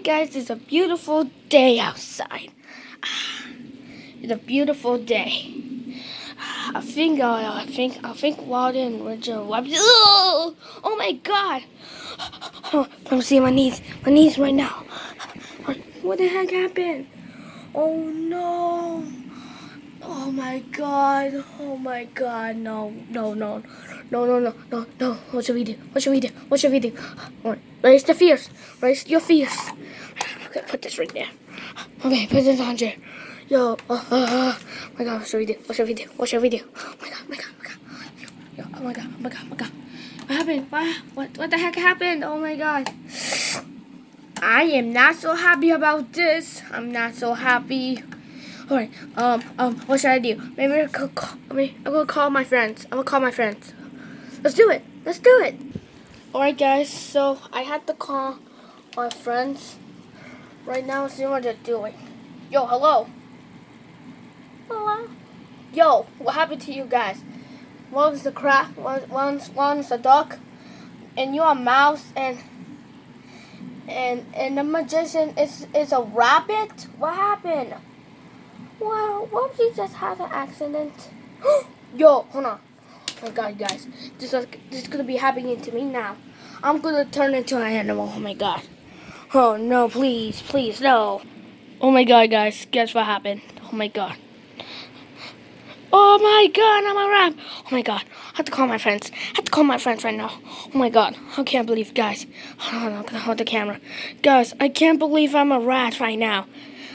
guys, it's a beautiful day outside. It's a beautiful day. I think Walden and Richard wiped. Oh my God! I'm seeing my knees right now. What the heck happened? Oh no! Oh my God! Oh my God! No! What should we do? What should we do? Raise the fears. Raise your fears. Okay, put this right there. Okay, put this on there. Yo, oh my God, what should we do? Oh my God. Yo, oh my God. What happened? What the heck happened? Oh my God. I am not so happy about this. I'm not so happy. Alright, what should I do? Maybe I'm gonna call my friends. Let's do it. Alright guys, so I had to call my friends right now, see what they're doing. Yo, hello. Yo, what happened to you guys? One's the crab, one's a duck, and you're a mouse, and the magician is a rabbit? What happened? Well, what if you just had an accident? Yo, hold on. Oh my God, guys. This is gonna be happening to me now. I'm gonna turn into an animal. Oh my God. Oh no, please, no. Oh my God, guys. Guess what happened? Oh my God. Oh my God, I'm a rat. Oh my God. I have to call my friends. Right now. Oh my God. I can't believe, guys. Hold on, I'm gonna hold the camera. Guys, I can't believe I'm a rat right now.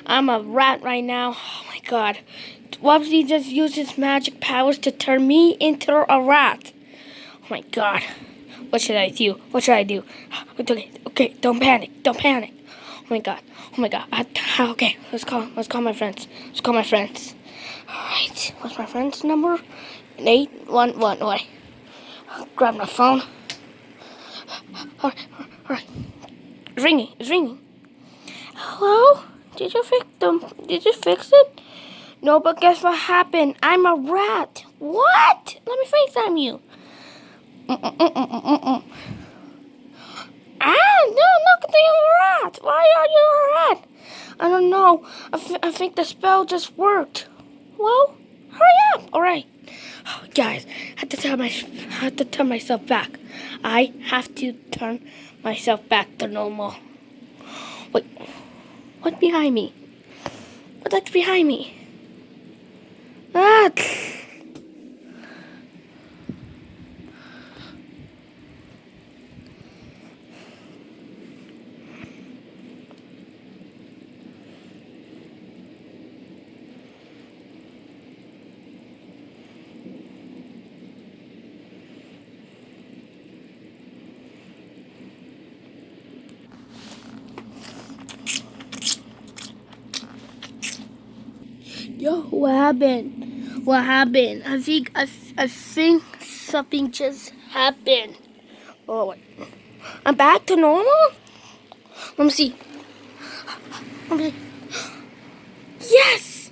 I'm a rat right now. Oh my God. Wubsy just used his magic powers to turn me into a rat. Oh my God. What should I do? Okay, don't panic. Oh my God. Okay, let's call my friends. Alright, what's my friend's number? 811. Wait. Grab my phone. Alright. It's ringing. Hello? Did you fix it? No, but guess what happened? I'm a rat. What? Let me FaceTime you. No, you're a rat. Why are you a rat? I don't know. I think the spell just worked. Well, hurry up. All right. Guys, I have to turn myself back. I have to turn myself back to normal. Wait, what's behind me? What's behind me? Ah! Yo, what happened? I think something just happened. Oh, wait. I'm back to normal? Let me see. Yes,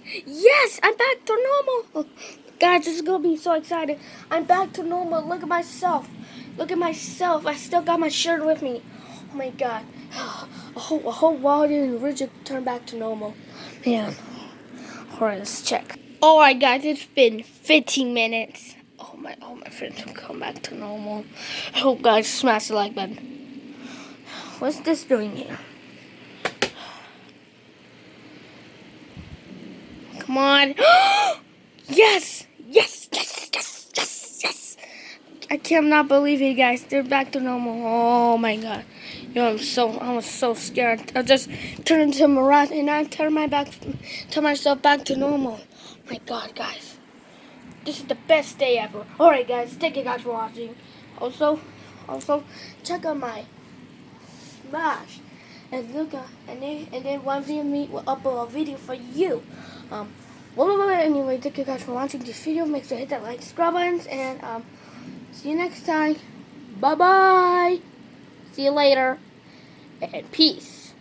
I'm back to normal. Oh, guys, this is gonna be so exciting. I'm back to normal. Look at myself. I still got my shirt with me. Oh my God. A whole Walden and Richard turned back to normal. Man. Alright, let's check. Alright guys, it's been 15 minutes. All my friends will come back to normal. I hope guys smash the like button. What's this doing here? Come on. Yes. I cannot believe it, guys. They're back to normal. Oh my God. Yo, I was so scared. I just turned into a rat and I turn myself back to normal. Oh my God, guys. This is the best day ever. Alright guys, thank you guys for watching. Also check out my Smash and look and then one video me will upload a video for you. Anyway, thank you guys for watching this video. Make sure to hit that like, subscribe buttons, and see you next time. Bye bye. See you later. And peace.